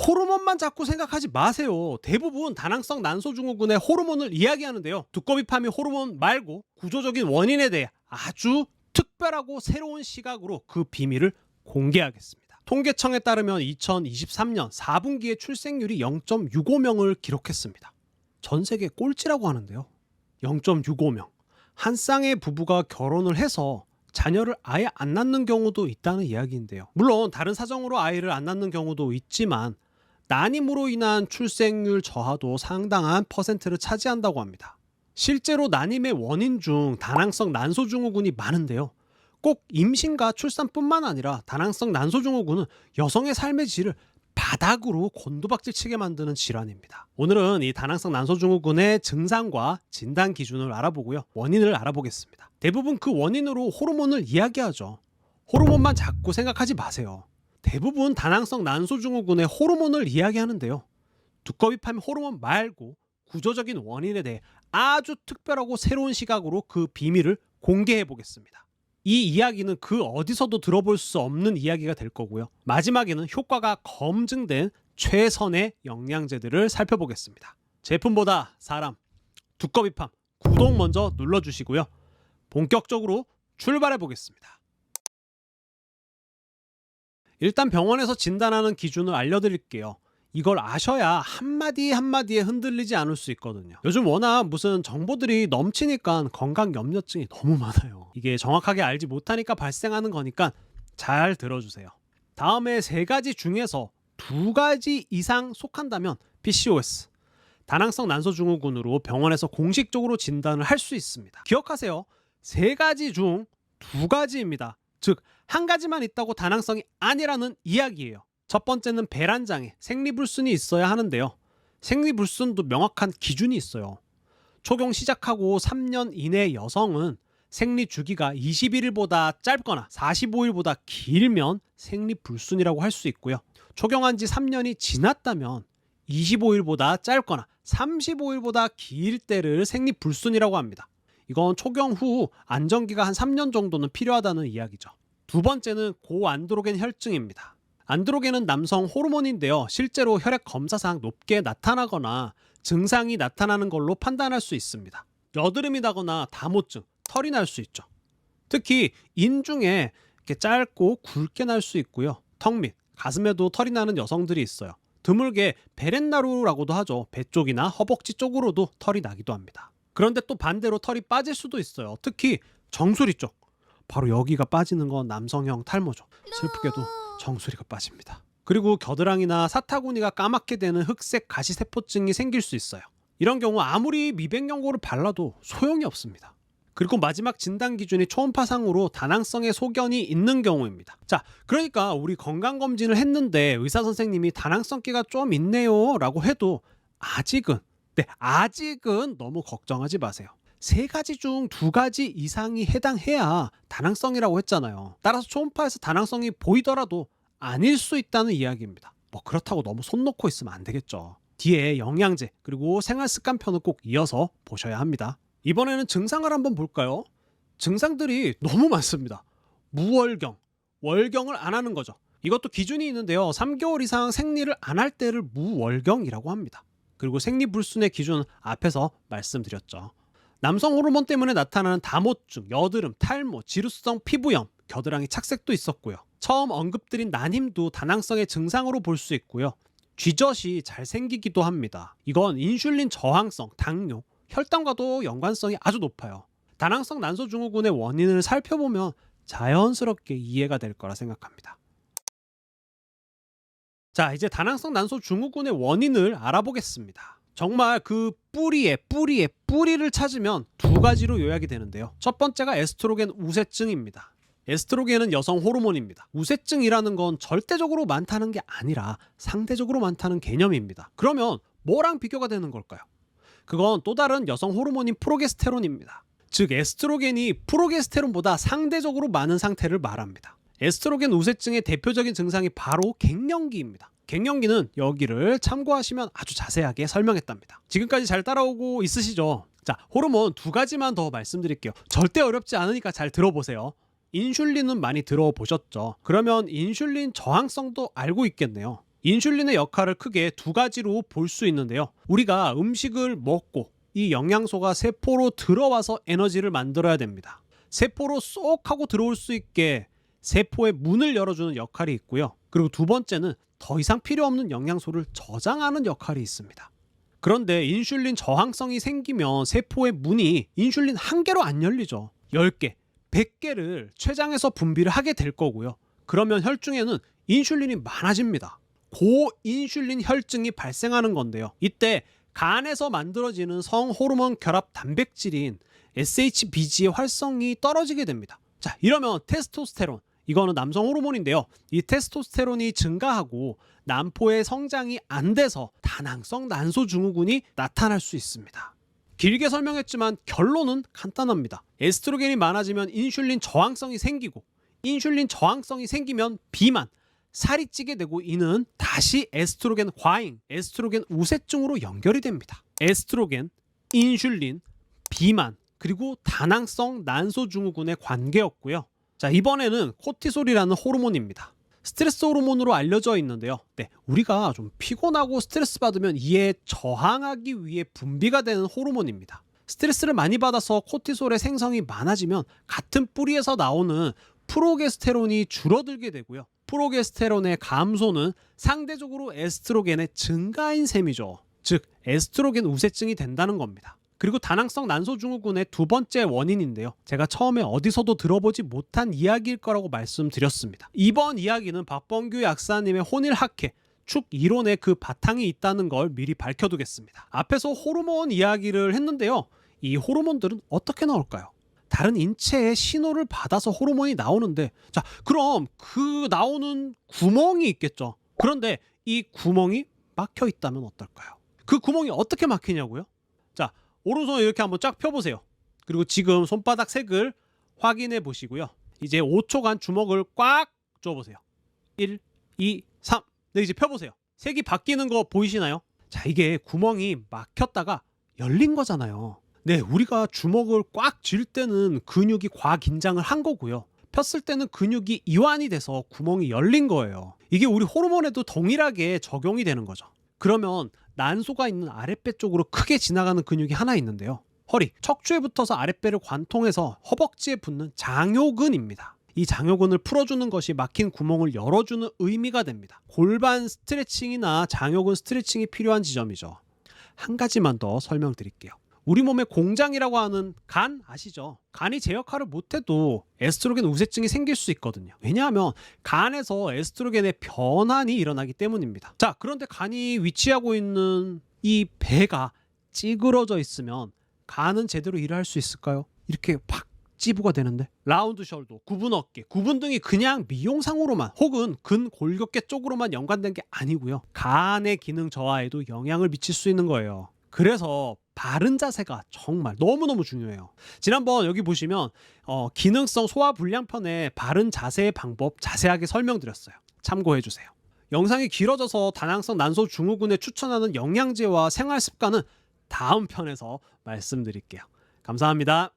호르몬만 자꾸 생각하지 마세요. 대부분 다낭성 난소증후군의 호르몬을 이야기하는데요. 두꺼비파미 호르몬 말고 구조적인 원인에 대해 아주 특별하고 새로운 시각으로 그 비밀을 공개하겠습니다. 통계청에 따르면 2023년 4분기에 출생률이 0.65명을 기록했습니다. 전 세계 꼴찌라고 하는데요. 0.65명. 한 쌍의 부부가 결혼을 해서 자녀를 아예 안 낳는 경우도 있다는 이야기인데요. 물론 다른 사정으로 아이를 안 낳는 경우도 있지만 난임으로 인한 출생률 저하도 상당한 퍼센트를 차지한다고 합니다. 실제로 난임의 원인 중 다낭성 난소증후군이 많은데요. 꼭 임신과 출산뿐만 아니라 다낭성 난소증후군은 여성의 삶의 질을 바닥으로 곤두박질치게 만드는 질환입니다. 오늘은 이 다낭성 난소증후군의 증상과 진단 기준을 알아보고요. 원인을 알아보겠습니다. 대부분 그 원인으로 호르몬을 이야기하죠. 호르몬만 자꾸 생각하지 마세요. 대부분 다낭성 난소증후군의 호르몬을 이야기하는데요. 두꺼비파미 호르몬 말고 구조적인 원인에 대해 아주 특별하고 새로운 시각으로 그 비밀을 공개해 보겠습니다. 이 이야기는 그 어디서도 들어볼 수 없는 이야기가 될 거고요. 마지막에는 효과가 검증된 최선의 영양제들을 살펴보겠습니다. 제품보다 사람, 두꺼비팜 구독 먼저 눌러주시고요. 본격적으로 출발해 보겠습니다. 일단 병원에서 진단하는 기준을 알려드릴게요. 이걸 아셔야 한마디 한마디에 흔들리지 않을 수 있거든요. 요즘 워낙 무슨 정보들이 넘치니까 건강 염려증이 너무 많아요. 이게 정확하게 알지 못하니까 발생하는 거니까 잘 들어주세요. 다음에 3가지 중에서 2가지 이상 속한다면 PCOS, 다낭성 난소증후군으로 병원에서 공식적으로 진단을 할 수 있습니다. 기억하세요. 3가지 중 2가지입니다. 즉, 1가지만 있다고 다낭성이 아니라는 이야기예요. 첫 번째는 배란장애, 생리불순이 있어야 하는데요. 생리불순도 명확한 기준이 있어요. 초경 시작하고 3년 이내 여성은 생리 주기가 21일보다 짧거나 45일보다 길면 생리불순이라고 할 수 있고요. 초경한 지 3년이 지났다면 25일보다 짧거나 35일보다 길 때를 생리불순이라고 합니다. 이건 초경 후 안정기가 한 3년 정도는 필요하다는 이야기죠. 두 번째는 고안드로겐 혈증입니다. 안드로겐은 남성 호르몬인데요. 실제로 혈액 검사상 높게 나타나거나 증상이 나타나는 걸로 판단할 수 있습니다. 여드름이 나거나 다모증, 털이 날 수 있죠. 특히 인중에 이렇게 짧고 굵게 날 수 있고요. 턱 및 가슴에도 털이 나는 여성들이 있어요. 드물게 베렌나루라고도 하죠. 배 쪽이나 허벅지 쪽으로도 털이 나기도 합니다. 그런데 또 반대로 털이 빠질 수도 있어요. 특히 정수리 쪽. 바로 여기가 빠지는 건 남성형 탈모죠. 슬프게도 정수리가 빠집니다. 그리고 겨드랑이나 사타구니가 까맣게 되는 흑색 가시세포증이 생길 수 있어요. 이런 경우 아무리 미백연고를 발라도 소용이 없습니다. 그리고 마지막 진단 기준이 초음파상으로 다낭성의 소견이 있는 경우입니다. 자, 그러니까 우리 건강검진을 했는데 의사 선생님이 다낭성기가 좀 있네요 라고 해도 아직은 너무 걱정하지 마세요. 3가지 중 2가지 이상이 해당해야 다낭성이라고 했잖아요. 따라서 초음파에서 다낭성이 보이더라도 아닐 수 있다는 이야기입니다. 그렇다고 너무 손 놓고 있으면 안 되겠죠. 뒤에 영양제 그리고 생활습관편을 꼭 이어서 보셔야 합니다. 이번에는 증상을 한번 볼까요? 증상들이 너무 많습니다. 무월경, 월경을 안 하는 거죠. 이것도 기준이 있는데요. 3개월 이상 생리를 안 할 때를 무월경이라고 합니다. 그리고 생리불순의 기준은 앞에서 말씀드렸죠. 남성 호르몬 때문에 나타나는 다모증, 여드름, 탈모, 지루성 피부염, 겨드랑이 착색도 있었고요. 처음 언급드린 난임도 다낭성의 증상으로 볼 수 있고요. 쥐젖이 잘 생기기도 합니다. 이건 인슐린 저항성, 당뇨, 혈당과도 연관성이 아주 높아요. 다낭성 난소증후군의 원인을 살펴보면 자연스럽게 이해가 될 거라 생각합니다. 자, 이제 다낭성 난소증후군의 원인을 알아보겠습니다. 정말 그 뿌리를 찾으면 2가지로 요약이 되는데요. 첫 번째가 에스트로겐 우세증입니다. 에스트로겐은 여성 호르몬입니다. 우세증이라는 건 절대적으로 많다는 게 아니라 상대적으로 많다는 개념입니다. 그러면 뭐랑 비교가 되는 걸까요? 그건 또 다른 여성 호르몬인 프로게스테론입니다. 즉 에스트로겐이 프로게스테론보다 상대적으로 많은 상태를 말합니다. 에스트로겐 우세증의 대표적인 증상이 바로 갱년기입니다. 갱년기는 여기를 참고하시면 아주 자세하게 설명했답니다. 지금까지 잘 따라오고 있으시죠? 자, 호르몬 2가지만 더 말씀드릴게요. 절대 어렵지 않으니까 잘 들어보세요. 인슐린은 많이 들어보셨죠? 그러면 인슐린 저항성도 알고 있겠네요. 인슐린의 역할을 크게 두 가지로 볼 수 있는데요. 우리가 음식을 먹고 이 영양소가 세포로 들어와서 에너지를 만들어야 됩니다. 세포로 쏙 하고 들어올 수 있게 세포의 문을 열어주는 역할이 있고요. 그리고 두 번째는 더 이상 필요 없는 영양소를 저장하는 역할이 있습니다. 그런데 인슐린 저항성이 생기면 세포의 문이 인슐린 한 개로 안 열리죠. 10개, 100개를 췌장에서 분비를 하게 될 거고요. 그러면 혈중에는 인슐린이 많아집니다. 고인슐린 혈증이 발생하는 건데요. 이때 간에서 만들어지는 성호르몬 결합 단백질인 SHBG의 활성이 떨어지게 됩니다. 자, 이러면 테스토스테론, 이거는 남성 호르몬인데요. 이 테스토스테론이 증가하고 난포의 성장이 안 돼서 다낭성 난소 증후군이 나타날 수 있습니다. 길게 설명했지만 결론은 간단합니다. 에스트로겐이 많아지면 인슐린 저항성이 생기고, 인슐린 저항성이 생기면 비만, 살이 찌게 되고, 이는 다시 에스트로겐 과잉, 에스트로겐 우세증으로 연결이 됩니다. 에스트로겐, 인슐린, 비만, 그리고 다낭성 난소 증후군의 관계였고요. 자, 이번에는 코티솔이라는 호르몬입니다. 스트레스 호르몬으로 알려져 있는데요. 우리가 좀 피곤하고 스트레스 받으면 이에 저항하기 위해 분비가 되는 호르몬입니다. 스트레스를 많이 받아서 코티솔의 생성이 많아지면 같은 뿌리에서 나오는 프로게스테론이 줄어들게 되고요. 프로게스테론의 감소는 상대적으로 에스트로겐의 증가인 셈이죠. 즉 에스트로겐 우세증이 된다는 겁니다. 그리고 다낭성 난소 증후군의 두 번째 원인인데요. 제가 처음에 어디서도 들어보지 못한 이야기일 거라고 말씀드렸습니다. 이번 이야기는 박범규 약사님의 혼일학회 축 이론에 그 바탕이 있다는 걸 미리 밝혀두겠습니다. 앞에서 호르몬 이야기를 했는데요. 이 호르몬들은 어떻게 나올까요? 다른 인체의 신호를 받아서 호르몬이 나오는데, 자, 그럼 그 나오는 구멍이 있겠죠. 그런데 이 구멍이 막혀 있다면 어떨까요? 그 구멍이 어떻게 막히냐고요? 자, 오른손을 이렇게 한번 쫙 펴보세요. 그리고 지금 손바닥 색을 확인해 보시고요. 이제 5초간 주먹을 꽉 쥐어보세요. 1, 2, 3. 네, 이제 펴보세요. 색이 바뀌는 거 보이시나요? 자, 이게 구멍이 막혔다가 열린 거잖아요. 네, 우리가 주먹을 꽉 쥘 때는 근육이 과긴장을 한 거고요. 폈을 때는 근육이 이완이 돼서 구멍이 열린 거예요. 이게 우리 호르몬에도 동일하게 적용이 되는 거죠. 그러면 난소가 있는 아랫배 쪽으로 크게 지나가는 근육이 하나 있는데요. 허리, 척추에 붙어서 아랫배를 관통해서 허벅지에 붙는 장요근입니다. 이 장요근을 풀어주는 것이 막힌 구멍을 열어주는 의미가 됩니다. 골반 스트레칭이나 장요근 스트레칭이 필요한 지점이죠. 한 가지만 더 설명드릴게요. 우리 몸의 공장이라고 하는 간 아시죠? 간이 제 역할을 못해도 에스트로겐 우세증이 생길 수 있거든요. 왜냐하면 간에서 에스트로겐의 변환이 일어나기 때문입니다. 자, 그런데 간이 위치하고 있는 이 배가 찌그러져 있으면 간은 제대로 일을 할 수 있을까요? 이렇게 팍 찌부가 되는데, 라운드 숄더, 굽은 어깨, 굽은 등이 그냥 미용상으로만 혹은 근골격계 쪽으로만 연관된 게 아니고요. 간의 기능 저하에도 영향을 미칠 수 있는 거예요. 그래서 바른 자세가 정말 너무너무 중요해요. 지난번 여기 보시면 기능성 소화불량편에 바른 자세의 방법 자세하게 설명드렸어요. 참고해주세요. 영상이 길어져서 다낭성 난소 증후군에 추천하는 영양제와 생활습관은 다음 편에서 말씀드릴게요. 감사합니다.